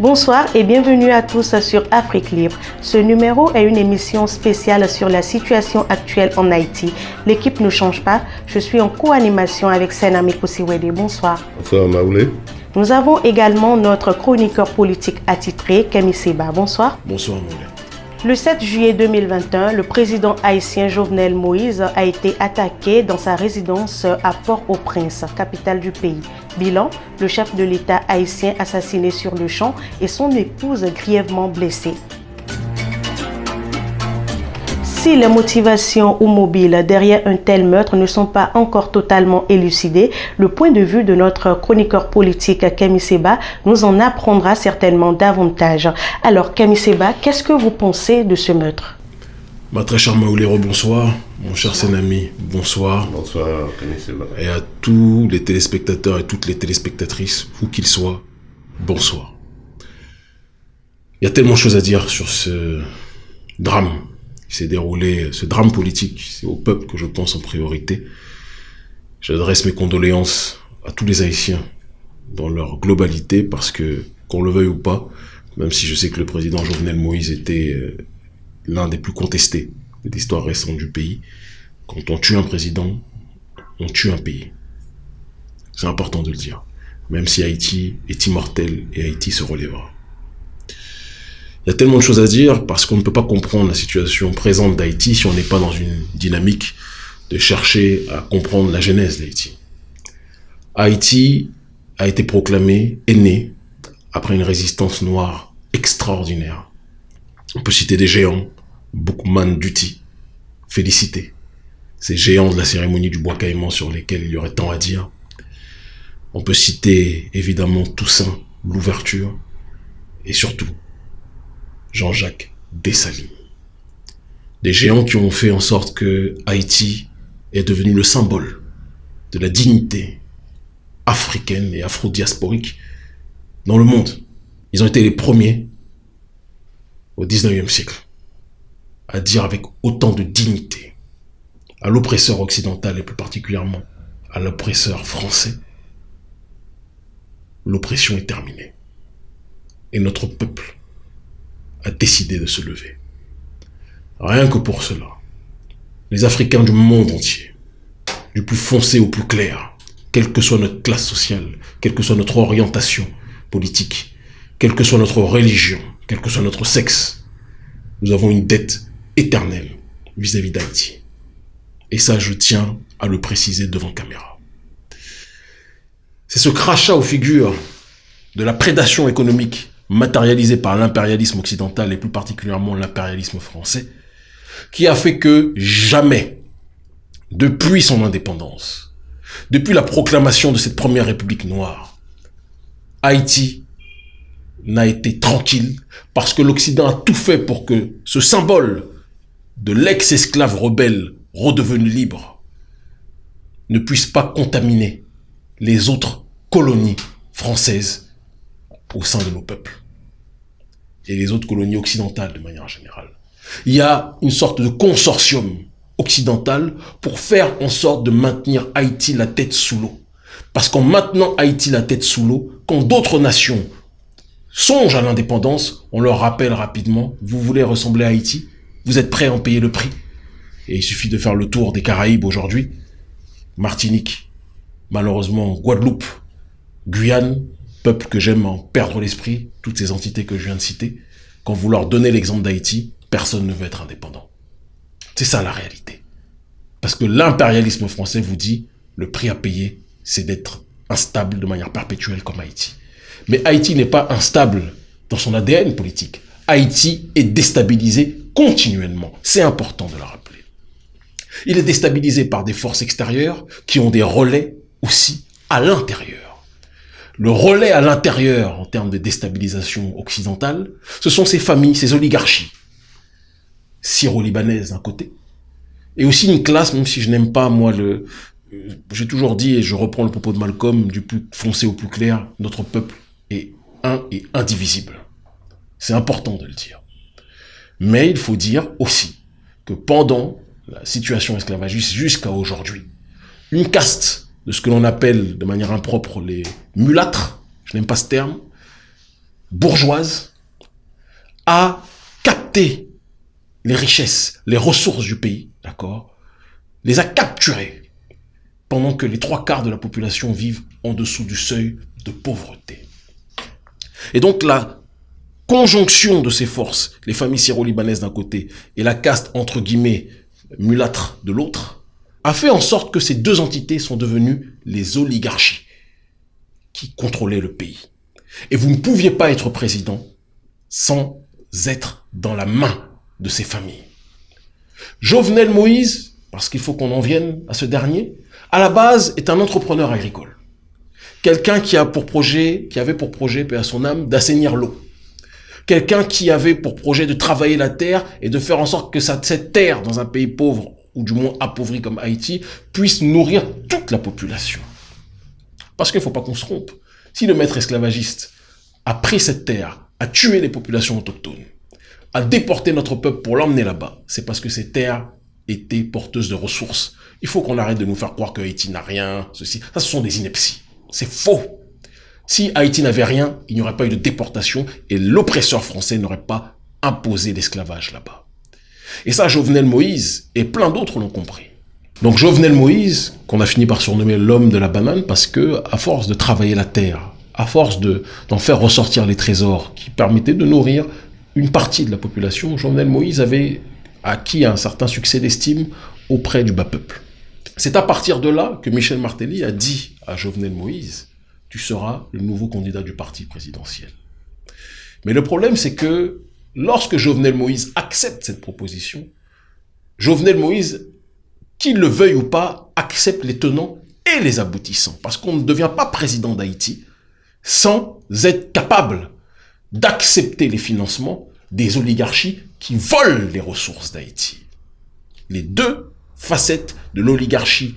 Bonsoir et bienvenue à tous sur Afrique Libre. Ce numéro est une émission spéciale sur la situation actuelle en Haïti. L'équipe ne change pas. Je suis en co-animation avec Senami Kosiwede. Bonsoir. Bonsoir Maoulé. Nous avons également notre chroniqueur politique attitré, Kemi Seba. Bonsoir. Bonsoir Maoulé. Le 7 juillet 2021, le président haïtien Jovenel Moïse a été attaqué dans sa résidence à Port-au-Prince, capitale du pays. Bilan, le chef de l'État haïtien assassiné sur le champ et son épouse grièvement blessée. Si les motivations ou mobiles derrière un tel meurtre ne sont pas encore totalement élucidées, le point de vue de notre chroniqueur politique Kemi Seba nous en apprendra certainement davantage. Alors Kemi Seba, qu'est-ce que vous pensez de ce meurtre? Ma très chère Maoulé, bonsoir. Mon cher Senami, bonsoir. Bonsoir Kemi Seba. Et à tous les téléspectateurs et toutes les téléspectatrices, où qu'ils soient, bonsoir. Il y a tellement de choses à dire sur ce drame qui s'est déroulé, ce drame politique. C'est au peuple que je pense en priorité. J'adresse mes condoléances à tous les Haïtiens dans leur globalité parce que, qu'on le veuille ou pas, même si je sais que le président Jovenel Moïse était l'un des plus contestés de l'histoire récente du pays, quand on tue un président, on tue un pays. C'est important de le dire. Même si Haïti est immortel et Haïti se relèvera. Il y a tellement de choses à dire parce qu'on ne peut pas comprendre la situation présente d'Haïti si on n'est pas dans une dynamique de chercher à comprendre la genèse d'Haïti. Haïti a été proclamé, est né après une résistance noire extraordinaire. On peut citer des géants, Boukman Duty, Félicité, ces géants de la cérémonie du bois caïman sur lesquels il y aurait tant à dire. On peut citer évidemment Toussaint, l'ouverture, et surtout Jean-Jacques Dessalines. Des géants qui ont fait en sorte que Haïti est devenu le symbole de la dignité africaine et afro-diasporique dans le monde. Ils ont été les premiers au 19e siècle à dire avec autant de dignité à l'oppresseur occidental et plus particulièrement à l'oppresseur français: l'oppression est terminée. Et notre peuple a décidé de se lever. Rien que pour cela, les Africains du monde entier, du plus foncé au plus clair, quelle que soit notre classe sociale, quelle que soit notre orientation politique, quelle que soit notre religion, quel que soit notre sexe, nous avons une dette éternelle vis-à-vis d'Haïti. Et ça, je tiens à le préciser devant caméra. C'est ce crachat aux figures de la prédation économique matérialisée par l'impérialisme occidental et plus particulièrement l'impérialisme français, qui a fait que jamais, depuis son indépendance, depuis la proclamation de cette première république noire, Haïti n'a été tranquille parce que l'Occident a tout fait pour que ce symbole de l'ex-esclave rebelle redevenu libre ne puisse pas contaminer les autres colonies françaises au sein de nos peuples et les autres colonies occidentales de manière générale. Il y a une sorte de consortium occidental pour faire en sorte de maintenir Haïti la tête sous l'eau. Parce qu'en maintenant Haïti la tête sous l'eau, quand d'autres nations songent à l'indépendance, on leur rappelle rapidement: vous voulez ressembler à Haïti? Vous êtes prêts à en payer le prix? Et il suffit de faire le tour des Caraïbes aujourd'hui. Martinique, malheureusement Guadeloupe, Guyane, peuple que j'aime en perdre l'esprit, toutes ces entités que je viens de citer, quand vous leur donnez l'exemple d'Haïti, personne ne veut être indépendant. C'est ça la réalité. Parce que l'impérialisme français vous dit, le prix à payer, c'est d'être instable de manière perpétuelle comme Haïti. Mais Haïti n'est pas instable dans son ADN politique. Haïti est déstabilisé continuellement. C'est important de le rappeler. Il est déstabilisé par des forces extérieures qui ont des relais aussi à l'intérieur. Le relais à l'intérieur en termes de déstabilisation occidentale, ce sont ces familles, ces oligarchies syro-libanaises d'un côté, et aussi une classe, même si je n'aime pas moi j'ai toujours dit, et je reprends le propos de Malcolm, du plus foncé au plus clair, notre peuple est un et indivisible. C'est important de le dire. Mais il faut dire aussi que pendant la situation esclavagiste jusqu'à aujourd'hui, une caste de ce que l'on appelle de manière impropre les mulâtres, je n'aime pas ce terme, bourgeoise a capté les richesses, les ressources du pays, d'accord, les a capturées pendant que les 3/4 de la population vivent en dessous du seuil de pauvreté. Et donc la conjonction de ces forces, les familles syro-libanaises d'un côté et la caste entre guillemets mulâtre de l'autre, a fait en sorte que ces deux entités sont devenues les oligarchies qui contrôlaient le pays. Et vous ne pouviez pas être président sans être dans la main de ces familles. Jovenel Moïse, parce qu'il faut qu'on en vienne à ce dernier, à la base est un entrepreneur agricole. Quelqu'un qui avait pour projet, paix à son âme, d'assainir l'eau. Quelqu'un qui avait pour projet de travailler la terre et de faire en sorte que cette terre, dans un pays pauvre, ou du moins appauvri comme Haïti, puisse nourrir toute la population. Parce qu'il ne faut pas qu'on se trompe. Si le maître esclavagiste a pris cette terre, a tué les populations autochtones, a déporté notre peuple pour l'emmener là-bas, c'est parce que ces terres étaient porteuses de ressources. Il faut qu'on arrête de nous faire croire que Haïti n'a rien, ceci. Ça, ce sont des inepties. C'est faux. Si Haïti n'avait rien, il n'y aurait pas eu de déportation et l'oppresseur français n'aurait pas imposé l'esclavage là-bas. Et ça, Jovenel Moïse et plein d'autres l'ont compris. Donc Jovenel Moïse, qu'on a fini par surnommer l'homme de la banane, parce que à force de travailler la terre, à force d'en faire ressortir les trésors qui permettaient de nourrir une partie de la population, Jovenel Moïse avait acquis un certain succès d'estime auprès du bas peuple. C'est à partir de là que Michel Martelly a dit à Jovenel Moïse: tu seras le nouveau candidat du parti présidentiel. Mais le problème, c'est que lorsque Jovenel Moïse accepte cette proposition, Jovenel Moïse, qu'il le veuille ou pas, accepte les tenants et les aboutissants. Parce qu'on ne devient pas président d'Haïti sans être capable d'accepter les financements des oligarchies qui volent les ressources d'Haïti. Les deux facettes de l'oligarchie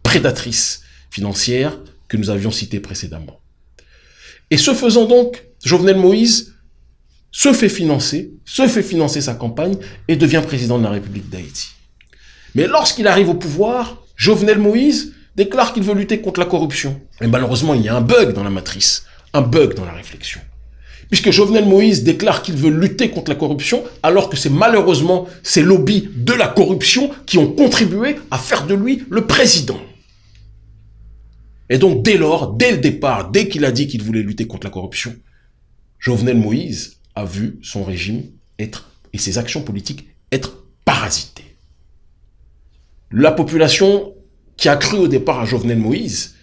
prédatrice financière que nous avions citées précédemment. Et ce faisant donc, Jovenel Moïse se fait financer sa campagne et devient président de la République d'Haïti. Mais lorsqu'il arrive au pouvoir, Jovenel Moïse déclare qu'il veut lutter contre la corruption. Et malheureusement, il y a un bug dans la matrice, un bug dans la réflexion. Puisque Jovenel Moïse déclare qu'il veut lutter contre la corruption, alors que c'est malheureusement ces lobbies de la corruption qui ont contribué à faire de lui le président. Et donc, dès lors, dès le départ, dès qu'il a dit qu'il voulait lutter contre la corruption, Jovenel Moïse a vu son régime et ses actions politiques être parasitées. La population qui a cru au départ à Jovenel Moïse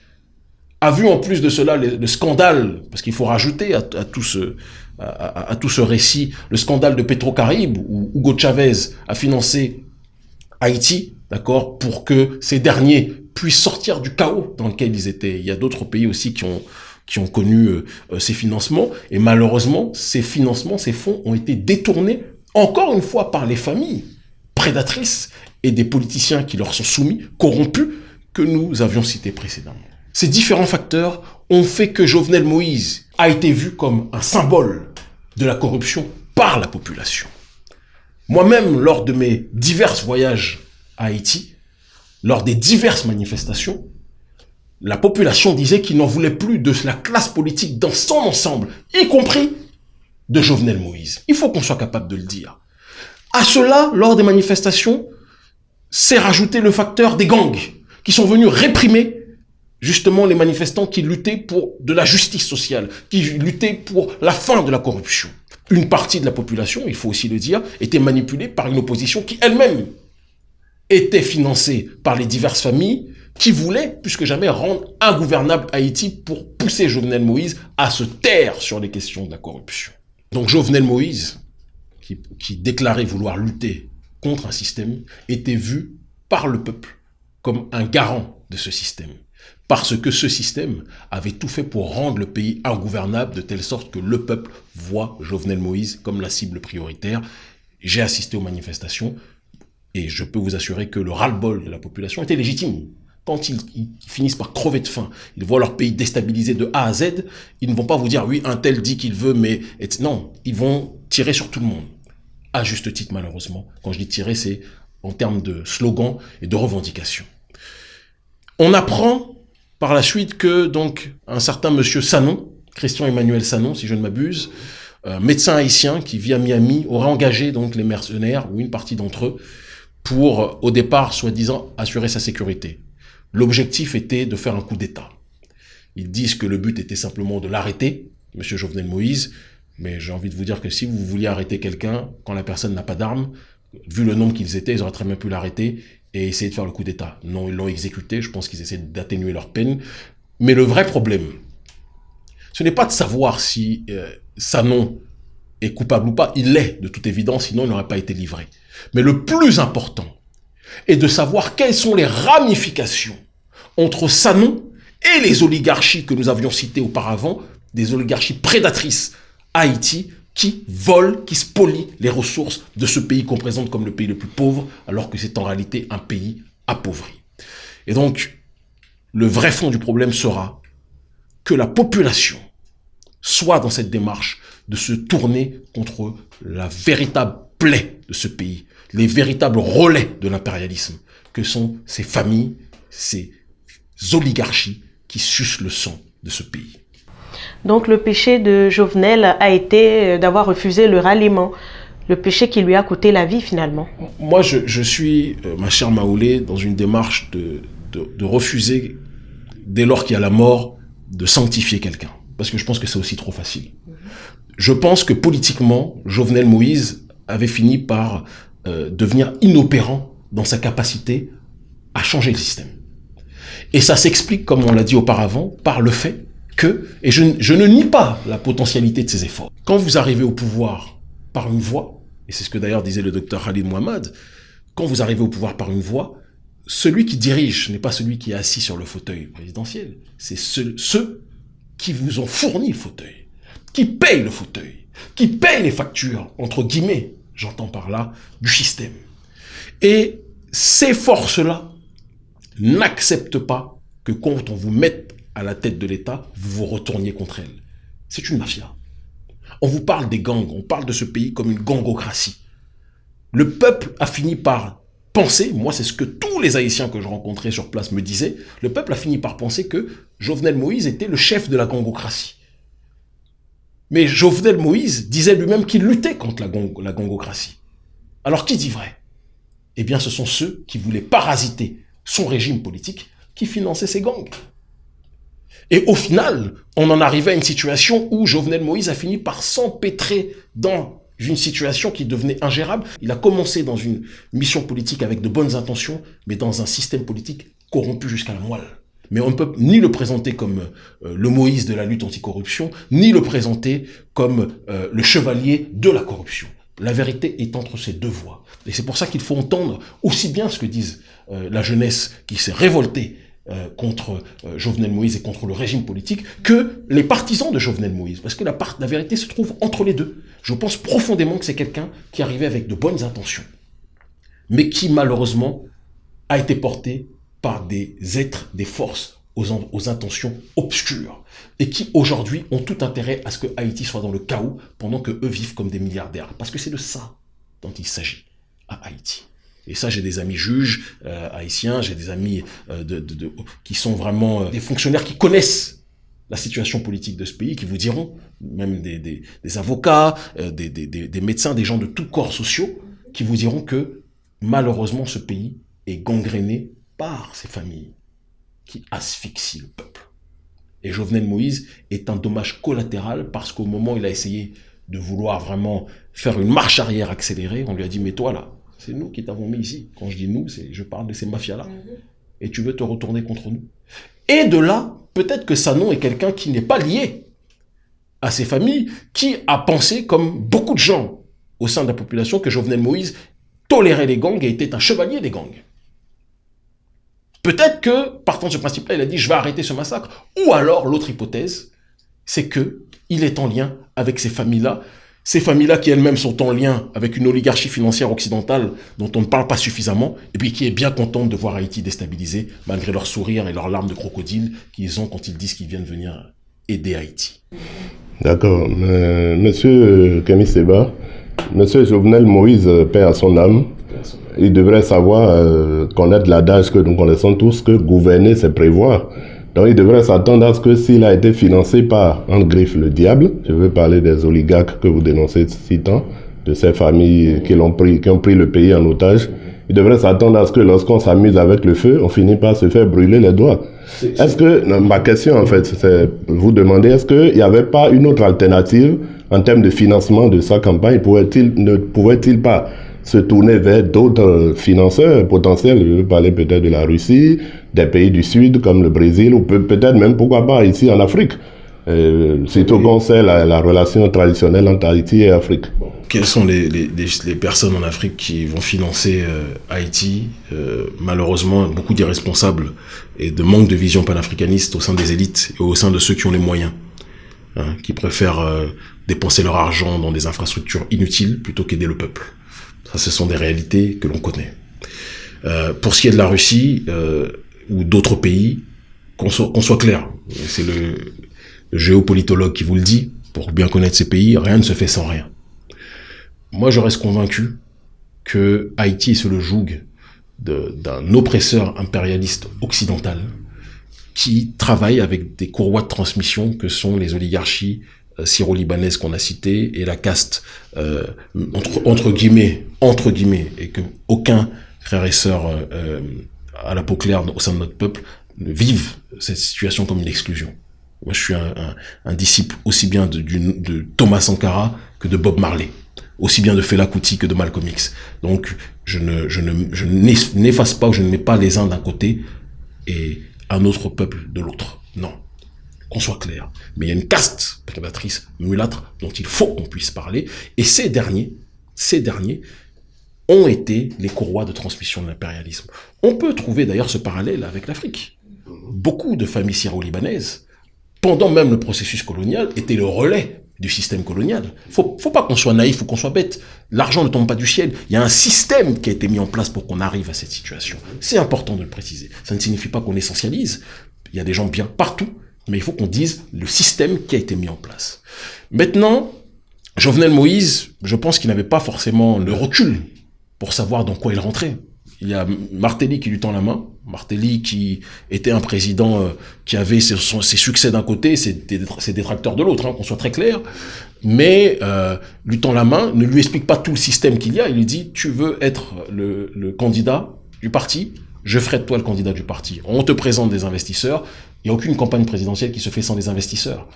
a vu en plus de cela le scandale, parce qu'il faut rajouter à tout ce récit, le scandale de Petrocaribe, où Hugo Chavez a financé Haïti, d'accord, pour que ces derniers puissent sortir du chaos dans lequel ils étaient. Il y a d'autres pays aussi qui ont connu ces financements, et malheureusement, ces financements, ces fonds ont été détournés, encore une fois, par les familles prédatrices et des politiciens qui leur sont soumis, corrompus, que nous avions cités précédemment. Ces différents facteurs ont fait que Jovenel Moïse a été vu comme un symbole de la corruption par la population. Moi-même, lors de mes divers voyages à Haïti, lors des diverses manifestations, la population disait qu'il n'en voulait plus de la classe politique dans son ensemble, y compris de Jovenel Moïse. Il faut qu'on soit capable de le dire. À cela, lors des manifestations, s'est rajouté le facteur des gangs qui sont venus réprimer justement les manifestants qui luttaient pour de la justice sociale, qui luttaient pour la fin de la corruption. Une partie de la population, il faut aussi le dire, était manipulée par une opposition qui elle-même était financée par les diverses familles qui voulaient, plus que jamais, rendre ingouvernable Haïti pour pousser Jovenel Moïse à se taire sur les questions de la corruption. Donc Jovenel Moïse, qui déclarait vouloir lutter contre un système, était vu par le peuple comme un garant de ce système. Parce que ce système avait tout fait pour rendre le pays ingouvernable de telle sorte que le peuple voit Jovenel Moïse comme la cible prioritaire. J'ai assisté aux manifestations et je peux vous assurer que le ras-le-bol de la population était légitime. Quand ils finissent par crever de faim, ils voient leur pays déstabilisé de A à Z, ils ne vont pas vous dire « oui, un tel dit qu'il veut, mais... » Non, ils vont tirer sur tout le monde. À juste titre, malheureusement. Quand je dis tirer, c'est en termes de slogan et de revendication. On apprend par la suite que donc un certain monsieur Sanon, Christian Emmanuel Sanon, si je ne m'abuse, médecin haïtien qui vit à Miami, aurait engagé donc les mercenaires, ou une partie d'entre eux, pour, au départ, soi-disant, assurer sa sécurité. L'objectif était de faire un coup d'État. Ils disent que le but était simplement de l'arrêter, M. Jovenel Moïse, mais j'ai envie de vous dire que si vous vouliez arrêter quelqu'un, quand la personne n'a pas d'armes, vu le nombre qu'ils étaient, ils auraient très bien pu l'arrêter et essayer de faire le coup d'État. Non, ils l'ont exécuté, je pense qu'ils essaient d'atténuer leur peine. Mais le vrai problème, ce n'est pas de savoir si Sanon est coupable ou pas, il l'est de toute évidence, sinon il n'aurait pas été livré. Mais le plus important est de savoir quelles sont les ramifications entre Sanon et les oligarchies que nous avions citées auparavant, des oligarchies prédatrices à Haïti, qui volent, qui spolient les ressources de ce pays qu'on présente comme le pays le plus pauvre, alors que c'est en réalité un pays appauvri. Et donc, le vrai fond du problème sera que la population soit dans cette démarche de se tourner contre la véritable plaie de ce pays, les véritables relais de l'impérialisme, que sont ces familles, ces oligarchies qui sucent le sang de ce pays. Donc le péché de Jovenel a été d'avoir refusé le ralliement, le péché qui lui a coûté la vie finalement. Moi, je suis, ma chère Maoulé, dans une démarche de refuser, dès lors qu'il y a la mort, de sanctifier quelqu'un. Parce que je pense que c'est aussi trop facile. Je pense que politiquement, Jovenel Moïse avait fini par devenir inopérant dans sa capacité à changer le système. Et ça s'explique, comme on l'a dit auparavant, par le fait que, et je ne nie pas la potentialité de ses efforts, quand vous arrivez au pouvoir par une voie, et c'est ce que d'ailleurs disait le docteur Khalid Mohamed, quand vous arrivez au pouvoir par une voie, celui qui dirige n'est pas celui qui est assis sur le fauteuil présidentiel, c'est ceux qui vous ont fourni le fauteuil, qui payent le fauteuil, qui payent les factures, entre guillemets, j'entends par là, du système. Et ces forces-là n'acceptent pas que quand on vous mette à la tête de l'État, vous vous retourniez contre elles. C'est une mafia. On vous parle des gangs, on parle de ce pays comme une gangocratie. Le peuple a fini par penser, moi c'est ce que tous les Haïtiens que je rencontrais sur place me disaient, le peuple a fini par penser que Jovenel Moïse était le chef de la gangocratie. Mais Jovenel Moïse disait lui-même qu'il luttait contre la gangocratie. Alors qui dit vrai? Eh bien ce sont ceux qui voulaient parasiter son régime politique qui finançaient ces gangs. Et au final, on en arrivait à une situation où Jovenel Moïse a fini par s'empêtrer dans une situation qui devenait ingérable. Il a commencé dans une mission politique avec de bonnes intentions, mais dans un système politique corrompu jusqu'à la moelle. Mais on ne peut ni le présenter comme le Moïse de la lutte anticorruption, ni le présenter comme le chevalier de la corruption. La vérité est entre ces deux voies. Et c'est pour ça qu'il faut entendre aussi bien ce que disent la jeunesse qui s'est révoltée contre Jovenel Moïse et contre le régime politique, que les partisans de Jovenel Moïse. Parce que la vérité se trouve entre les deux. Je pense profondément que c'est quelqu'un qui arrivait avec de bonnes intentions, mais qui malheureusement a été porté par des êtres, des forces aux intentions obscures, et qui aujourd'hui ont tout intérêt à ce que Haïti soit dans le chaos, pendant que eux vivent comme des milliardaires. Parce que c'est de ça dont il s'agit à Haïti. Et ça, j'ai des amis juges haïtiens, j'ai des amis qui sont vraiment des fonctionnaires qui connaissent la situation politique de ce pays, qui vous diront, même des avocats, des médecins, des gens de tous corps sociaux, qui vous diront que malheureusement ce pays est gangréné par ces familles qui asphyxient le peuple. Et Jovenel Moïse est un dommage collatéral parce qu'au moment où il a essayé de vouloir vraiment faire une marche arrière accélérée, on lui a dit « mais toi là, c'est nous qui t'avons mis ici. » Quand je dis nous, je parle de ces mafias-là. Et tu veux te retourner contre nous. Et de là, peut-être que Sanon est quelqu'un qui n'est pas lié à ces familles, qui a pensé, comme beaucoup de gens au sein de la population, que Jovenel Moïse tolérait les gangs et était un chevalier des gangs. Peut-être que, partant de ce principe-là, il a dit « je vais arrêter ce massacre ». Ou alors, l'autre hypothèse, c'est qu'il est en lien avec ces familles-là, ces familles-là qui elles-mêmes sont en lien avec une oligarchie financière occidentale dont on ne parle pas suffisamment, et puis qui est bien contente de voir Haïti déstabilisé, malgré leur sourire et leurs larmes de crocodile qu'ils ont quand ils disent qu'ils viennent venir aider Haïti. D'accord. Monsieur Kémy Séba, monsieur Jovenel Moïse, paix à son âme, il devrait savoir, connaître l'adage que nous connaissons tous, que gouverner, c'est prévoir. Donc il devrait s'attendre à ce que s'il a été financé par, en griffe, le diable, je veux parler des oligarques que vous dénoncez si tant, de ces familles qui ont pris le pays en otage, il devrait s'attendre à ce que lorsqu'on s'amuse avec le feu, on finit par se faire brûler les doigts. Est-ce que, non, ma question en fait, c'est vous demander, est-ce qu'il n'y avait pas une autre alternative en termes de financement de sa campagne? Ne pouvait-il pas se tourner vers d'autres financeurs potentiels? Je veux parler peut-être de la Russie, des pays du Sud comme le Brésil, ou peut-être même, pourquoi pas, ici en Afrique. Surtout qu'on sait la relation traditionnelle entre Haïti et Afrique. Bon. Quelles sont les personnes en Afrique qui vont financer Haïti? Malheureusement, beaucoup d'irresponsables et de manque de vision panafricaniste au sein des élites et au sein de ceux qui ont les moyens, hein, qui préfèrent dépenser leur argent dans des infrastructures inutiles plutôt qu'aider le peuple. Ça, ce sont des réalités que l'on connaît. Pour ce qui est de la Russie ou d'autres pays, qu'on soit clair, c'est le géopolitologue qui vous le dit, pour bien connaître ces pays, rien ne se fait sans rien. Moi, je reste convaincu que Haïti est sous le joug d'un oppresseur impérialiste occidental qui travaille avec des courroies de transmission que sont les oligarchies syro-libanaises qu'on a citées et la caste entre guillemets, et que aucun frère et sœur à la peau claire au sein de notre peuple ne vivent cette situation comme une exclusion. Moi, je suis un disciple aussi bien de Thomas Sankara que de Bob Marley, aussi bien de Fela Kuti que de Malcolm X. Donc, je n'efface pas ou je ne mets pas les uns d'un côté et un autre peuple de l'autre. Non, qu'on soit clair. Mais il y a une caste prédatrice mulâtre dont il faut qu'on puisse parler. Et ces derniers ont été les courroies de transmission de l'impérialisme. On peut trouver d'ailleurs ce parallèle avec l'Afrique. Beaucoup de familles syro-libanaises, pendant même le processus colonial, étaient le relais du système colonial. Faut pas qu'on soit naïf ou qu'on soit bête. L'argent ne tombe pas du ciel. Il y a un système qui a été mis en place pour qu'on arrive à cette situation. C'est important de le préciser. Ça ne signifie pas qu'on essentialise. Il y a des gens bien partout, mais il faut qu'on dise le système qui a été mis en place. Maintenant, Jovenel Moïse, je pense qu'il n'avait pas forcément le recul pour savoir dans quoi il rentrait. Il y a Martelly qui lui tend la main. Martelly qui était un président qui avait ses succès d'un côté, ses détracteurs de l'autre, hein, qu'on soit très clair. Mais lui tend la main, ne lui explique pas tout le système qu'il y a. Il lui dit, tu veux être le candidat du parti, je ferai de toi le candidat du parti. On te présente des investisseurs. Il n'y a aucune campagne présidentielle qui se fait sans des investisseurs.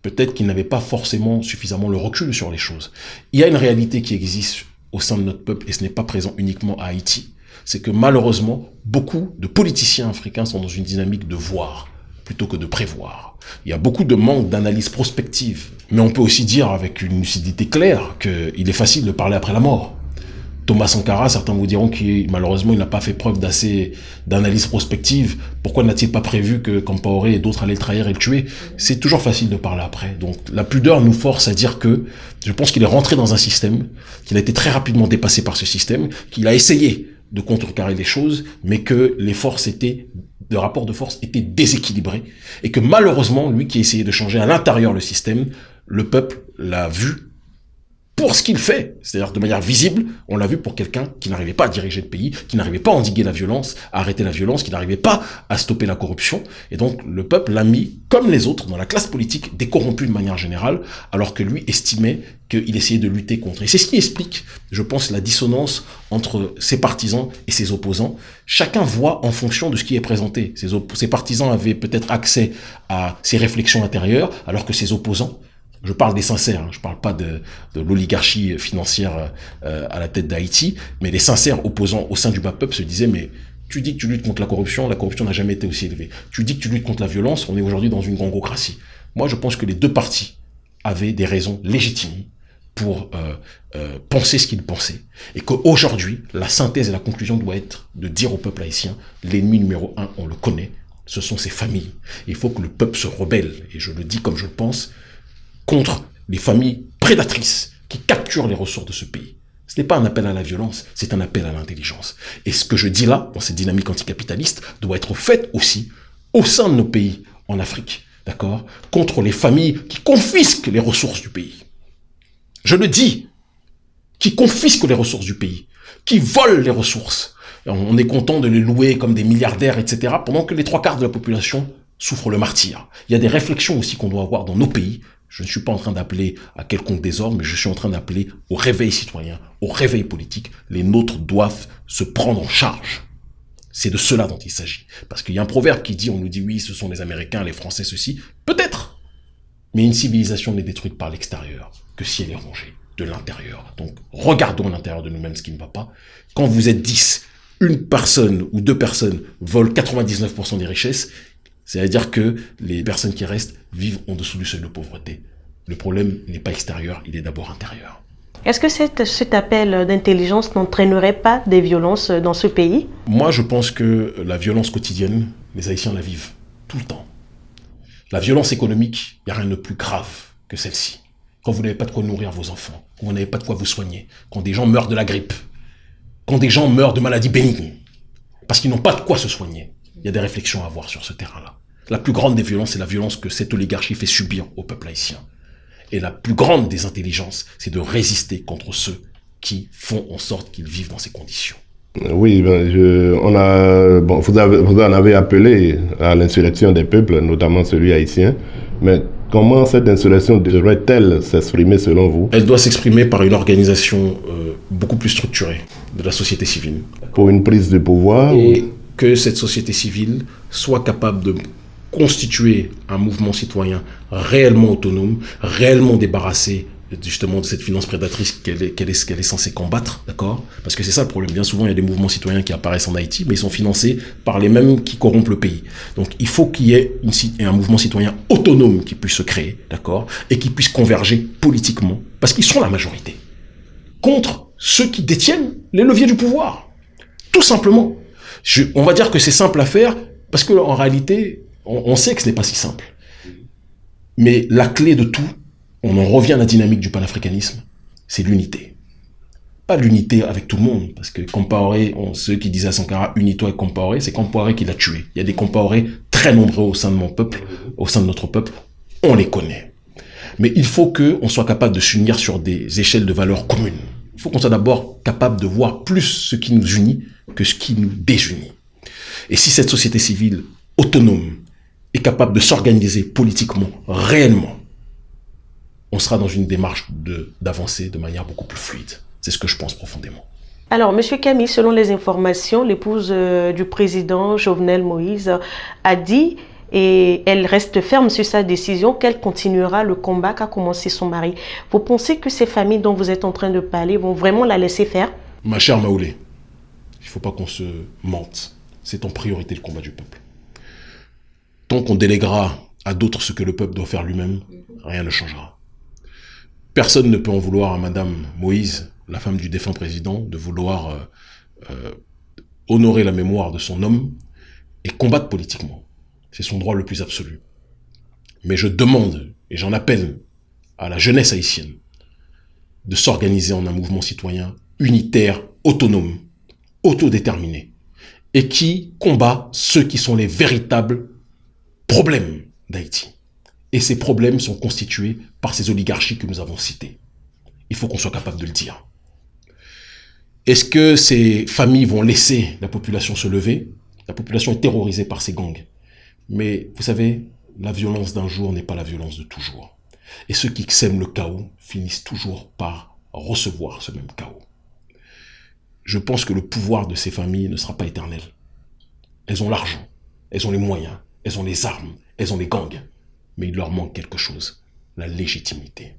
Peut-être qu'il n'avait pas forcément suffisamment le recul sur les choses. Il y a une réalité qui existe au sein de notre peuple, et ce n'est pas présent uniquement à Haïti. C'est que malheureusement, beaucoup de politiciens africains sont dans une dynamique de voir plutôt que de prévoir. Il y a beaucoup de manque d'analyse prospective. Mais on peut aussi dire avec une lucidité claire qu'il est facile de parler après la mort. Thomas Sankara, certains vous diront qu'il malheureusement il n'a pas fait preuve d'analyse prospective. Pourquoi n'a-t-il pas prévu que Compaoré et d'autres allaient le trahir et le tuer? C'est toujours facile de parler après. Donc la pudeur nous force à dire que je pense qu'il est rentré dans un système, qu'il a été très rapidement dépassé par ce système, qu'il a essayé de contrecarrer les choses, mais que les rapports de force étaient déséquilibrés, et que malheureusement, lui qui essayait de changer à l'intérieur le système, le peuple l'a vu pour ce qu'il fait, c'est-à-dire de manière visible, on l'a vu pour quelqu'un qui n'arrivait pas à diriger le pays, qui n'arrivait pas à endiguer la violence, à arrêter la violence, qui n'arrivait pas à stopper la corruption, et donc le peuple l'a mis, comme les autres, dans la classe politique, décorrompue de manière générale, alors que lui estimait qu'il essayait de lutter contre. Et c'est ce qui explique, je pense, la dissonance entre ses partisans et ses opposants. Chacun voit en fonction de ce qui est présenté. Ses partisans avaient peut-être accès à ses réflexions intérieures, alors que ses opposants, je parle des sincères, hein, je parle pas de l'oligarchie financière à la tête d'Haïti, mais les sincères opposants au sein du bas peuple se disaient, mais tu dis que tu luttes contre la corruption n'a jamais été aussi élevée. Tu dis que tu luttes contre la violence, on est aujourd'hui dans une gangocratie. Moi, je pense que les deux partis avaient des raisons légitimes pour penser ce qu'ils pensaient. Et qu'aujourd'hui, la synthèse et la conclusion doit être de dire au peuple haïtien, l'ennemi numéro 1, on le connaît, ce sont ses familles. Il faut que le peuple se rebelle, et je le dis comme je le pense, contre les familles prédatrices qui capturent les ressources de ce pays. Ce n'est pas un appel à la violence, c'est un appel à l'intelligence. Et ce que je dis là, dans cette dynamique anticapitaliste, doit être fait aussi au sein de nos pays en Afrique, d'accord, contre les familles qui confisquent les ressources du pays. Je le dis, qui confisquent les ressources du pays, qui volent les ressources. On est content de les louer comme des milliardaires, etc., pendant que les 3/4 de la population souffre le martyre. Il y a des réflexions aussi qu'on doit avoir dans nos pays. Je ne suis pas en train d'appeler à quelconque désordre, mais je suis en train d'appeler au réveil citoyen, au réveil politique. Les nôtres doivent se prendre en charge. C'est de cela dont il s'agit. Parce qu'il y a un proverbe qui dit, on nous dit oui, ce sont les Américains, les Français, ceci. Peut-être. Mais une civilisation n'est détruite par l'extérieur que si elle est rongée de l'intérieur. Donc, regardons à l'intérieur de nous-mêmes ce qui ne va pas. Quand vous êtes 10, une personne ou deux personnes volent 99% des richesses, c'est-à-dire que les personnes qui restent vivent en dessous du seuil de pauvreté. Le problème n'est pas extérieur, il est d'abord intérieur. Est-ce que cet appel d'intelligence n'entraînerait pas des violences dans ce pays? Moi, je pense que la violence quotidienne, les Haïtiens la vivent tout le temps. La violence économique, il n'y a rien de plus grave que celle-ci. Quand vous n'avez pas de quoi nourrir vos enfants, quand vous n'avez pas de quoi vous soigner, quand des gens meurent de la grippe, quand des gens meurent de maladies bénignes, parce qu'ils n'ont pas de quoi se soigner, il y a des réflexions à avoir sur ce terrain-là. La plus grande des violences, c'est la violence que cette oligarchie fait subir au peuple haïtien. Et la plus grande des intelligences, c'est de résister contre ceux qui font en sorte qu'ils vivent dans ces conditions. Oui, vous en avez appelé à l'insurrection des peuples, notamment celui haïtien. Mais comment cette insurrection devrait-elle s'exprimer selon vous? Elle doit s'exprimer par une organisation beaucoup plus structurée de la société civile. Pour une prise de pouvoir? Et que cette société civile soit capable de constituer un mouvement citoyen réellement autonome, réellement débarrassé justement de cette finance prédatrice qu'elle est censée combattre, d'accord? Parce que c'est ça le problème. Bien souvent, il y a des mouvements citoyens qui apparaissent en Haïti, mais ils sont financés par les mêmes qui corrompent le pays. Donc, il faut qu'il y ait un mouvement citoyen autonome qui puisse se créer, d'accord? Et qui puisse converger politiquement, parce qu'ils sont la majorité, contre ceux qui détiennent les leviers du pouvoir. Tout simplement. On va dire que c'est simple à faire, parce qu'en réalité, on sait que ce n'est pas si simple. Mais la clé de tout, on en revient à la dynamique du panafricanisme, c'est l'unité. Pas l'unité avec tout le monde, parce que Compaoré, ceux qui disaient à Sankara, unis-toi avec Compaoré, c'est Compaoré qui l'a tué. Il y a des Compaoré très nombreux au sein de mon peuple, au sein de notre peuple, on les connaît. Mais il faut qu'on soit capable de s'unir sur des échelles de valeurs communes. Il faut qu'on soit d'abord capable de voir plus ce qui nous unit que ce qui nous désunit. Et si cette société civile autonome est capable de s'organiser politiquement, réellement, on sera dans une démarche d'avancer de manière beaucoup plus fluide. C'est ce que je pense profondément. Alors, M. Camille, selon les informations, l'épouse du président Jovenel Moïse a dit, et elle reste ferme sur sa décision, qu'elle continuera le combat qu'a commencé son mari. Vous pensez que ces familles dont vous êtes en train de parler vont vraiment la laisser faire? Ma chère Maoulé, il ne faut pas qu'on se mente. C'est en priorité le combat du peuple. Tant qu'on déléguera à d'autres ce que le peuple doit faire lui-même, rien ne changera. Personne ne peut en vouloir à Madame Moïse, la femme du défunt président, de vouloir honorer la mémoire de son homme et combattre politiquement. C'est son droit le plus absolu. Mais je demande, et j'en appelle à la jeunesse haïtienne, de s'organiser en un mouvement citoyen unitaire, autonome, autodéterminé, et qui combat ceux qui sont les véritables problèmes d'Haïti. Et ces problèmes sont constitués par ces oligarchies que nous avons citées. Il faut qu'on soit capable de le dire. Est-ce que ces familles vont laisser la population se lever? La population est terrorisée par ces gangs. Mais vous savez, la violence d'un jour n'est pas la violence de toujours. Et ceux qui sèment le chaos finissent toujours par recevoir ce même chaos. Je pense que le pouvoir de ces familles ne sera pas éternel. Elles ont l'argent, elles ont les moyens, elles ont les armes, elles ont les gangs. Mais il leur manque quelque chose, la légitimité.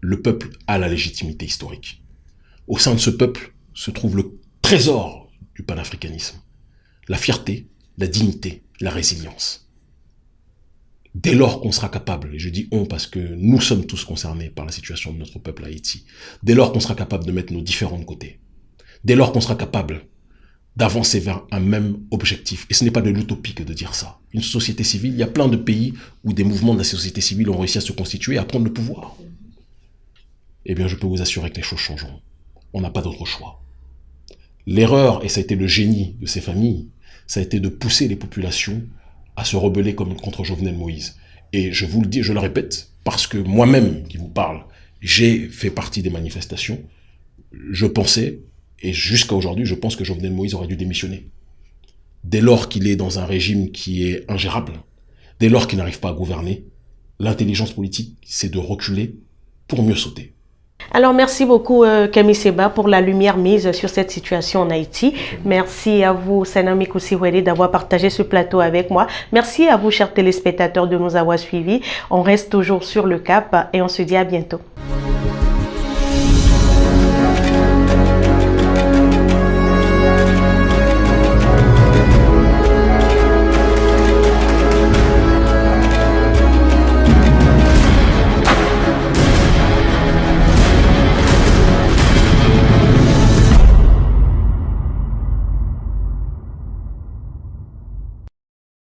Le peuple a la légitimité historique. Au sein de ce peuple se trouve le trésor du panafricanisme. La fierté, la dignité, la résilience. Dès lors qu'on sera capable, et je dis on parce que nous sommes tous concernés par la situation de notre peuple à Haïti, dès lors qu'on sera capable de mettre nos différends de côté, dès lors qu'on sera capable d'avancer vers un même objectif, et ce n'est pas de l'utopie que de dire ça. Une société civile, il y a plein de pays où des mouvements de la société civile ont réussi à se constituer et à prendre le pouvoir. Eh bien, je peux vous assurer que les choses changeront. On n'a pas d'autre choix. L'erreur, et ça a été le génie de ces familles, ça a été de pousser les populations à se rebeller contre Jovenel Moïse. Et je vous le dis, je le répète, parce que moi-même qui vous parle, j'ai fait partie des manifestations, je pensais, et jusqu'à aujourd'hui, je pense que Jovenel Moïse aurait dû démissionner. dès lors qu'il est dans un régime qui est ingérable, dès lors qu'il n'arrive pas à gouverner, l'intelligence politique, c'est de reculer pour mieux sauter. Alors, merci beaucoup, Kemi Seba, pour la lumière mise sur cette situation en Haïti. Merci à vous, Sanami Kousiwede, d'avoir partagé ce plateau avec moi. Merci à vous, chers téléspectateurs, de nous avoir suivis. On reste toujours sur le cap et on se dit à bientôt.